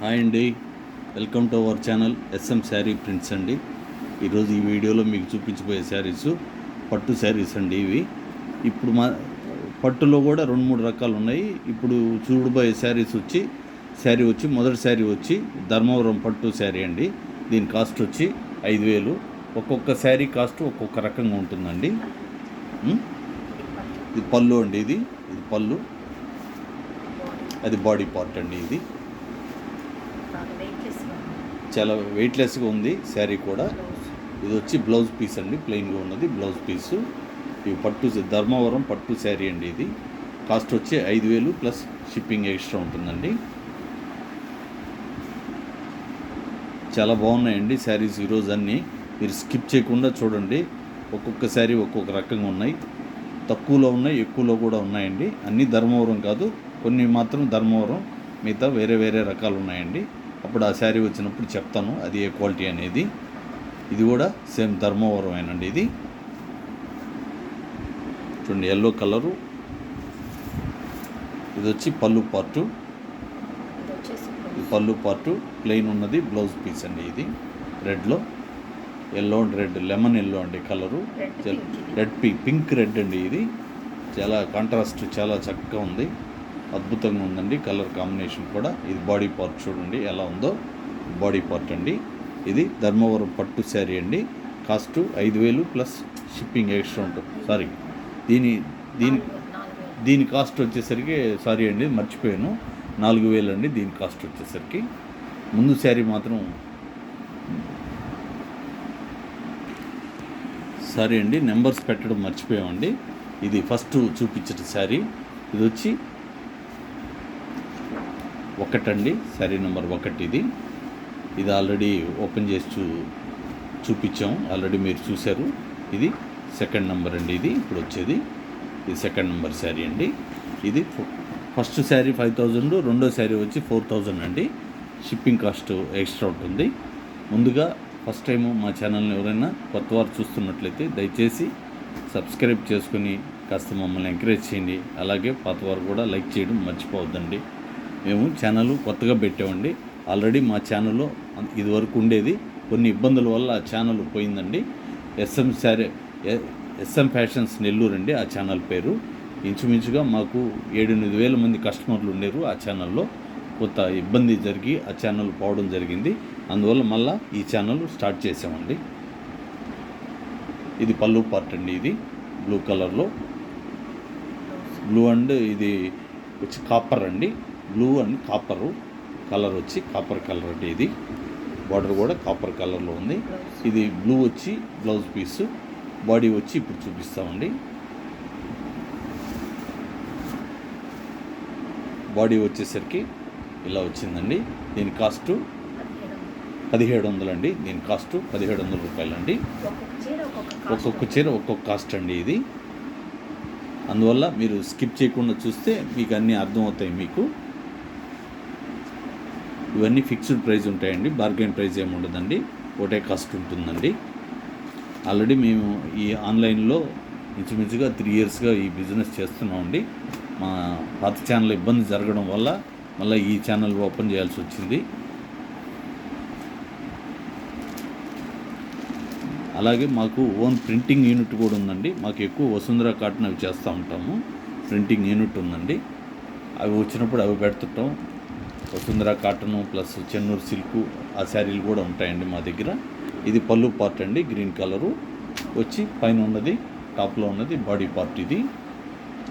Hi అండి, welcome to our channel S M sari prints అండి. ఈరోజు ఈ వీడియోలో మీకు చూపించబోయే శారీస్ పట్టు శారీస్ అండి. ఇవి ఇప్పుడు పట్టులో కూడా 2-3 రకాలు ఉన్నాయి. ఇప్పుడు చూడబోయే శారీ వచ్చి మొదటి శారీ వచ్చి ధర్మవరం పట్టు శారీ అండి. దీని కాస్ట్ వచ్చి 5,000. ఒక్కొక్క శారీ కాస్ట్ ఒక్కొక్క రకంగా ఉంటుందండి. ఇది పళ్ళు అండి. ఇది పళ్ళు, అది బాడీ పార్ట్ అండి. ఇది చాలా వెయిట్లెస్గా ఉంది శారీ కూడా. ఇది వచ్చి బ్లౌజ్ పీస్ అండి, ప్లెయిన్గా ఉన్నది బ్లౌజ్ పీసు. ఇవి పట్టు ధర్మవరం పట్టు శారీ అండి. ఇది కాస్ట్ వచ్చి 5,000 ప్లస్ షిప్పింగ్ ఎక్స్ట్రా ఉంటుందండి. చాలా బాగున్నాయండి శారీస్ ఈరోజు అన్నీ. మీరు స్కిప్ చేయకుండా చూడండి. ఒక్కొక్క శారీ ఒక్కొక్క రకంగా ఉన్నాయి. తక్కువలో ఉన్నాయి, ఎక్కువలో కూడా ఉన్నాయండి. అన్నీ ధర్మవరం కాదు, కొన్ని మాత్రం ధర్మవరం, మిగతా వేరే వేరే రకాలు ఉన్నాయండి. అప్పుడు ఆ శారీ వచ్చినప్పుడు చెప్తాను అది ఏ క్వాలిటీ అనేది. ఇది కూడా సేమ్ ధర్మవరమేనండి. ఇది చూడండి, ఎల్లో కలరు. ఇది వచ్చి పళ్ళు పార్టు. పళ్ళు పార్టు ప్లెయిన్ ఉన్నది, బ్లౌజ్ పీస్ అండి. ఇది రెడ్లో, yellow and red, lemon yellow అండి కలరు. పింక్ రెడ్ అండి. ఇది చాలా కాంట్రాస్ట్, చాలా చక్కగా ఉంది, అద్భుతంగా ఉందండి కలర్ కాంబినేషన్ కూడా. ఇది బాడీ పార్ట్ చూడండి ఎలా ఉందో, బాడీ పార్ట్ అండి. ఇది ధర్మవరం పట్టు శారీ అండి. కాస్ట్ 5,000 ప్లస్ షిప్పింగ్ ఎక్స్ట్రా ఉంటుంది. సారీ, దీని కాస్ట్ వచ్చేసరికి, సారీ అండి మర్చిపోయాను, 4,000 అండి దీని కాస్ట్ వచ్చేసరికి. ముందు శారీ మాత్రం సారీ అండి, నెంబర్స్ పెట్టడం మర్చిపోయామండి. ఇది ఫస్ట్ చూపించిన శారీ. ఇది వచ్చి 1 అండి, శారీ నెంబర్ 1. ఇది ఆల్రెడీ ఓపెన్ చేసి చూపించాం, ఆల్రెడీ మీరు చూశారు. ఇది సెకండ్ నెంబర్ అండి. ఇది ఇప్పుడు వచ్చేది ఇది సెకండ్ నెంబర్ శారీ అండి. ఇది ఫస్ట్ శారీ 5,000, రెండో శారీ వచ్చి 4,000 అండి. షిప్పింగ్ కాస్ట్ ఎక్స్ట్రా ఉంటుంది. ముందుగా ఫస్ట్ టైం మా ఛానల్ని ఎవరైనా కొత్త వారు చూస్తున్నట్లయితే దయచేసి సబ్స్క్రైబ్ చేసుకుని కాస్త మమ్మల్ని ఎంకరేజ్ చేయండి. అలాగే పాతవారు కూడా లైక్ చేయడం మర్చిపోవద్దండి. మేము ఛానల్ కొత్తగా పెట్టామండి. ఆల్రెడీ మా ఛానల్లో ఇదివరకు ఉండేది, కొన్ని ఇబ్బందుల వల్ల ఆ ఛానల్ పోయిందండి. ఎస్ఎం ఫ్యాషన్స్ నెల్లూరు అండి ఆ ఛానల్ పేరు. ఇంచుమించుగా మాకు 7-8 వేల మంది కస్టమర్లు ఉండేరు. ఆ ఛానల్లో కొంత ఇబ్బంది జరిగి ఆ ఛానల్ పోవడం జరిగింది. అందువల్ల మళ్ళీ ఈ ఛానల్ స్టార్ట్ చేసామండి. ఇది పళ్ళు పార్ట్ అండి. ఇది బ్లూ కలర్లో, బ్లూ అండ్ ఇది వచ్చి కాపర్ అండి. బ్లూ అండ్ కాపరు కలర్ వచ్చి కాపర్ కలర్ అండి. ఇది బార్డర్ కూడా కాపర్ కలర్లో ఉంది. ఇది బ్లూ వచ్చి బ్లౌజ్ పీసు, బాడీ వచ్చి ఇప్పుడు చూపిస్తామండి. బాడీ వచ్చేసరికి ఇలా వచ్చిందండి. దీని కాస్ట్ 1,700 అండి. దీని కాస్ట్ 1,700 రూపాయలండి. ఒక్కొక్క చీర ఒక్కొక్క కాస్ట్ అండి ఇది. అందువల్ల మీరు స్కిప్ చేయకుండా చూస్తే మీకు అన్నీ అర్థమవుతాయి. మీకు ఇవన్నీ ఫిక్స్డ్ ప్రైస్ ఉంటాయండి, బార్గెన్ ప్రైస్ ఏమి ఉండదండి, ఒకటే కాస్ట్ ఉంటుందండి. ఆల్రెడీ మేము ఈ ఆన్లైన్లో ఇంచుమించుగా 3 ఇయర్స్గా ఈ బిజినెస్ చేస్తున్నామండి. మా పాత ఛానల్ ఇబ్బంది జరగడం వల్ల మళ్ళీ ఈ ఛానల్ ఓపెన్ చేయాల్సి వచ్చింది. అలాగే మాకు ఓన్ ప్రింటింగ్ యూనిట్ కూడా ఉందండి. మాకు ఎక్కువ వసుంధర కాటన్ అవి చేస్తూ ఉంటాము. ప్రింటింగ్ యూనిట్ ఉందండి. అవి వచ్చినప్పుడు అవి పెడుతుంటాం. Vasundhara cotton plus Chennur silk ఆ శారీలు కూడా ఉంటాయండి మా దగ్గర. ఇది పళ్ళు పార్ట్ అండి, గ్రీన్ కలరు వచ్చి పైన ఉన్నది, టాప్లో ఉన్నది బాడీ పార్ట్. ఇది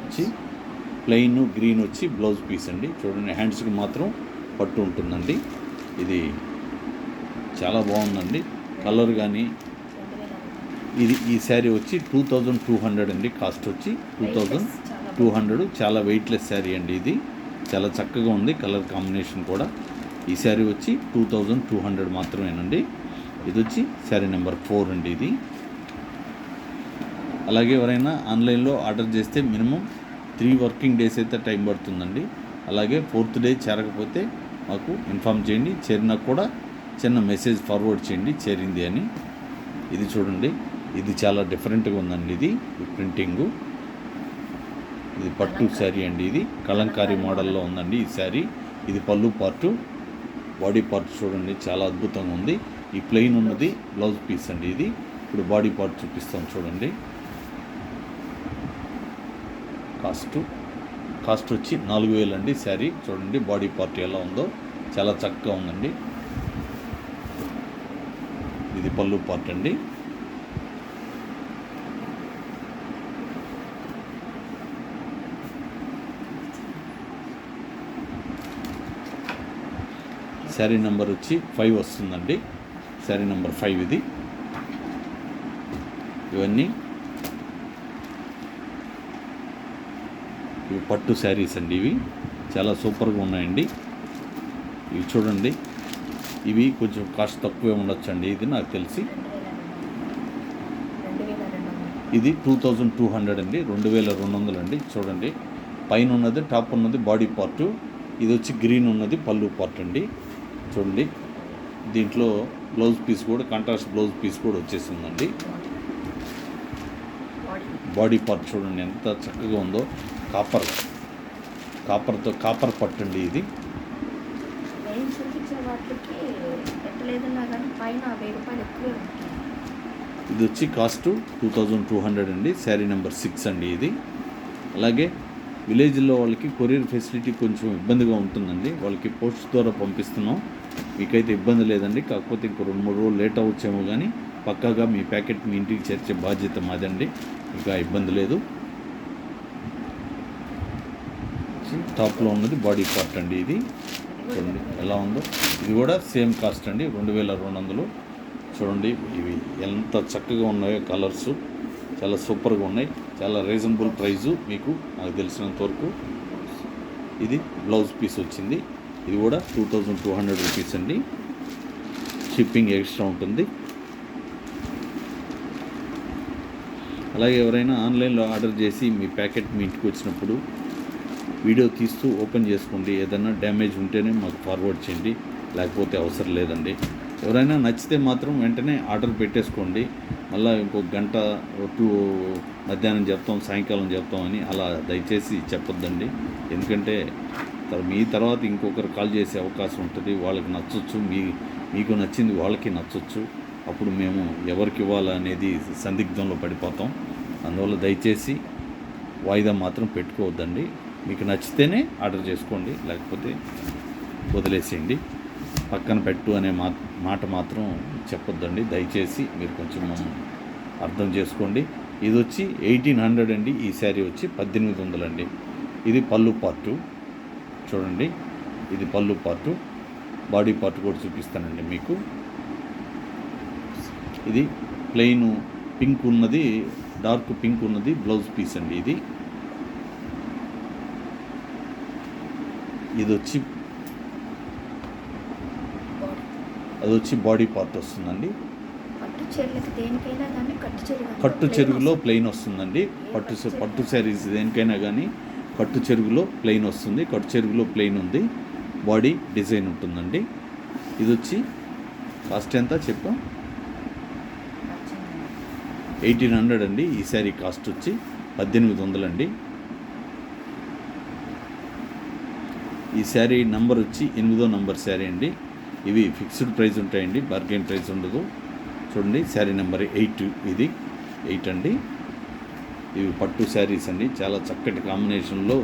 వచ్చి ప్లెయిన్ గ్రీన్ వచ్చి బ్లౌజ్ పీస్ అండి. చూడండి, హ్యాండ్స్కి మాత్రం పట్టు ఉంటుందండి. ఇది చాలా బాగుందండి కలర్ కానీ. ఈ శారీ వచ్చి 2,200 అండి. కాస్ట్ వచ్చి 2,200. చాలా వెయిట్లెస్ శారీ అండి. ఇది చాలా చక్కగా ఉంది, కలర్ కాంబినేషన్ కూడా. ఈ శారీ వచ్చి 2,200 మాత్రమేనండి. ఇది వచ్చి శారీ నెంబర్ 4 అండి. ఇది అలాగే ఎవరైనా ఆన్లైన్లో ఆర్డర్ చేస్తే మినిమం 3 వర్కింగ్ డేస్ అయితే టైం పడుతుందండి. అలాగే 4th డే చేరకపోతే మాకు ఇన్ఫామ్ చేయండి. చేరినా కూడా చిన్న మెసేజ్ ఫార్వర్డ్ చేయండి చేరింది అని. ఇది చూడండి, ఇది చాలా డిఫరెంట్గా ఉందండి. ఇది ప్రింటింగు, ఇది పట్టు శారీ అండి. ఇది కలంకారీ మోడల్లో ఉందండి ఈ శారీ. ఇది పళ్ళు పార్టు, బాడీ పార్ట్ చూడండి చాలా అద్భుతంగా ఉంది. ఈ ప్లెయిన్ ఉన్నది బ్లౌజ్ పీస్ అండి ఇది. ఇప్పుడు బాడీ పార్ట్ చూపిస్తాం చూడండి. కాస్ట్ వచ్చి 4000 అండి శారీ. చూడండి బాడీ పార్ట్ ఎలా ఉందో, చాలా చక్కగా ఉందండి. ఇది పళ్ళు పార్ట్ అండి. శారీ నెంబర్ వచ్చి 5 వస్తుందండి. శారీ నెంబర్ 5 ఇది. ఇవన్నీ ఇవి పట్టు శారీస్ అండి. ఇవి చాలా సూపర్గా ఉన్నాయండి. ఇవి చూడండి, ఇవి కొంచెం కాస్ట్ తక్కువే ఉండొచ్చు అండి. ఇది నాకు తెలిసి ఇది 2200 అండి, 2200 అండి. చూడండి, పైన ఉన్నది టాప్ ఉన్నది బాడీ పార్టు, ఇది వచ్చి గ్రీన్ ఉన్నది పళ్ళు పార్ట్ అండి. చూడండి, దీంట్లో బ్లౌజ్ పీస్ కూడా కాంట్రాస్ట్ బ్లౌజ్ పీస్ కూడా వచ్చేసిందండి. బాడీ పార్ట్ చూడండి ఎంత చక్కగా ఉందో. కాపర్ పట్టు అండి ఇది. ఇది వచ్చి కాస్ట్ 2200 అండి. శారీ నెంబర్ 6 అండి ఇది. అలాగే విలేజ్లో వాళ్ళకి కొరియర్ ఫెసిలిటీ కొంచెం ఇబ్బందిగా ఉంటుందండి. వాళ్ళకి పోస్ట్ ద్వారా పంపిస్తున్నాం. మీకైతే ఇబ్బంది లేదండి. కాకపోతే ఇంకో 2-3 రోజులు లేట్ అవ్వచ్చేమో, కానీ పక్కాగా మీ ప్యాకెట్ మీ ఇంటికి చేర్చే బాధ్యత మాదండి. ఇంకా ఇబ్బంది లేదు. టాప్లో ఉన్నది బాడీ పార్ట్ అండి ఇది. చూడండి ఎలా ఉందో. ఇది కూడా సేమ్ కాస్ట్ అండి, 2200. చూడండి, ఇవి ఎంత చక్కగా ఉన్నాయో కలర్స్, చాలా సూపర్గా ఉన్నాయి. చాలా రీజనబుల్ ప్రైజు మీకు నాకు తెలిసినంత వరకు. ఇది బ్లౌజ్ పీస్ వచ్చింది. ఇది కూడా 2200 రూపీస్ అండి. షిప్పింగ్ ఎక్స్ట్రా ఉంటుంది. అలాగే ఎవరైనా ఆన్లైన్లో ఆర్డర్ చేసి మీ ప్యాకెట్ మీ ఇంటికి వచ్చినప్పుడు వీడియో తీస్తూ ఓపెన్ చేసుకోండి. ఏదైనా డ్యామేజ్ ఉంటేనే మాకు ఫార్వర్డ్ చేయండి, లేకపోతే అవసరం లేదండి. ఎవరైనా నచ్చితే మాత్రం వెంటనే ఆర్డర్ పెట్టేసుకోండి. మళ్ళీ ఇంకొక గంట మధ్యాహ్నం చెప్తాం, సాయంకాలం చెప్తామని అలా దయచేసి చెప్పొద్దండి. ఎందుకంటే మీ తర్వాత ఇంకొకరు కాల్ చేసే అవకాశం ఉంటుంది. వాళ్ళకి నచ్చొచ్చు, మీకు నచ్చింది వాళ్ళకి నచ్చొచ్చు. అప్పుడు మేము ఎవరికి ఇవ్వాలనేది సందిగ్ధంలో పడిపోతాం. అందువల్ల దయచేసి వాయిదా మాత్రం పెట్టుకోవద్దండి. మీకు నచ్చితేనే ఆర్డర్ చేసుకోండి, లేకపోతే వదిలేసేయండి. పక్కన పెట్టు అనే మాట మాత్రం చెప్పొద్దండి. దయచేసి మీరు కొంచెం అర్థం చేసుకోండి. ఇది వచ్చి 1800 అండి. ఈ శారీ వచ్చి 1800 అండి. ఇది పళ్ళు పార్టు చూడండి. ఇది పళ్ళు పార్టు. బాడీ పార్ట్ కూడా చూపిస్తానండి మీకు. ఇది ప్లెయిన్ పింక్ ఉన్నది, డార్క్ పింక్ ఉన్నది బ్లౌజ్ పీస్ అండి ఇది. అది వచ్చి బాడీ పార్ట్ వస్తుందండి. కట్టు చెరుగులో ప్లెయిన్ వస్తుందండి. పట్టు శారీస్ దేనికైనా కానీ కట్టు చెరుగులో ప్లెయిన్ వస్తుంది. కట్టు చెరుగులో ప్లెయిన్ ఉంది, బాడీ డిజైన్ ఉంటుందండి. ఇది వచ్చి కాస్ట్ ఎంత చెప్పాం? 1800 అండి. ఈ శారీ కాస్ట్ వచ్చి 1800 అండి. ఈ శారీ నంబర్ వచ్చి 8వ నంబర్ శారీ అండి. ఇవి ఫిక్స్డ్ ప్రైస్ ఉంటాయండి, బార్గెన్ ప్రైస్ ఉండదు. చూడండి, శారీ నెంబర్ 8 ఇది 8 అండి. ఇవి పట్టు శారీస్ అండి. చాలా చక్కటి కాంబినేషన్లో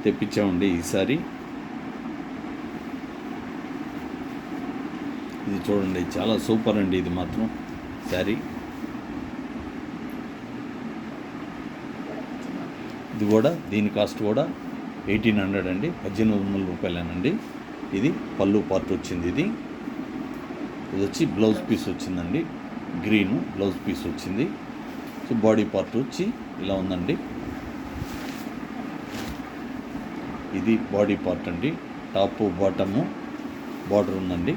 తెప్పించామండి ఈ శారీ. ఇది చూడండి, చాలా సూపర్ అండి. ఇది మాత్రం శారీ. ఇది కూడా దీని కాస్ట్ కూడా 1800 అండి, 1800 రూపాయలేనండి. ఇది పళ్ళు పార్ట్ వచ్చింది. ఇది వచ్చి బ్లౌజ్ పీస్ వచ్చిందండి, గ్రీను బ్లౌజ్ పీస్ వచ్చింది. సో బాడీ పార్ట్ వచ్చి ఇలా ఉందండి. ఇది బాడీ పార్ట్ అండి. టాప్ బాటము బార్డర్ ఉందండి.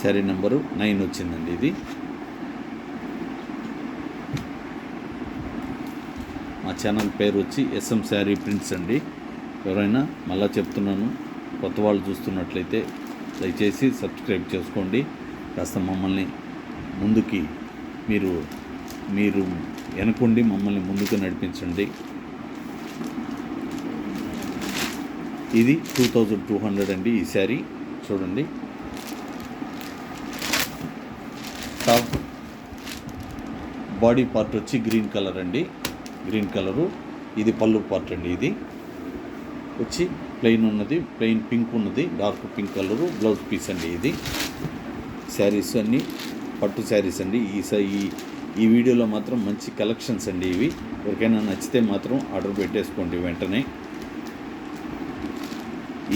శారీ నెంబరు 9 వచ్చిందండి. ఇది మా ఛానల్ పేరు వచ్చి SM శారీ ప్రింట్స్ అండి. ఎవరైనా మళ్ళా చెప్తున్నాను, కొత్త వాళ్ళు చూస్తున్నట్లయితే దయచేసి సబ్స్క్రైబ్ చేసుకోండి. కాస్త మమ్మల్ని ముందుకి మీరు మీరు వెనకుండి మమ్మల్ని ముందుకు నడిపించండి. ఇది 2200 అండి ఈ శారీ. చూడండి, టాప్ బాడీ పార్ట్ వచ్చి గ్రీన్ కలర్ అండి, గ్రీన్ కలరు. ఇది పళ్ళు పార్ట్ అండి. ఇది వచ్చి ప్లెయిన్ ఉన్నది, ప్లెయిన్ పింక్ ఉన్నది, dark pink colour blouse piece అండి. ఇది శారీస్ అన్నీ పట్టు శారీస్ అండి. ఈ వీడియోలో మాత్రం మంచి కలెక్షన్స్ అండి ఇవి. ఎవరికైనా నచ్చితే మాత్రం ఆర్డర్ పెట్టేసుకోండి వెంటనే.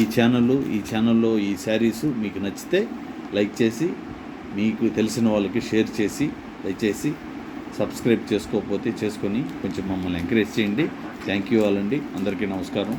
ఈ ఛానల్లో ఈ శారీస్ మీకు నచ్చితే లైక్ చేసి, మీకు తెలిసిన వాళ్ళకి షేర్ చేసి, దయచేసి సబ్స్క్రైబ్ చేసుకోకపోతే చేసుకొని కొంచెం మమ్మల్ని ఎంకరేజ్ చేయండి. థ్యాంక్ యూ ఆల్ అండి. అందరికీ నమస్కారం.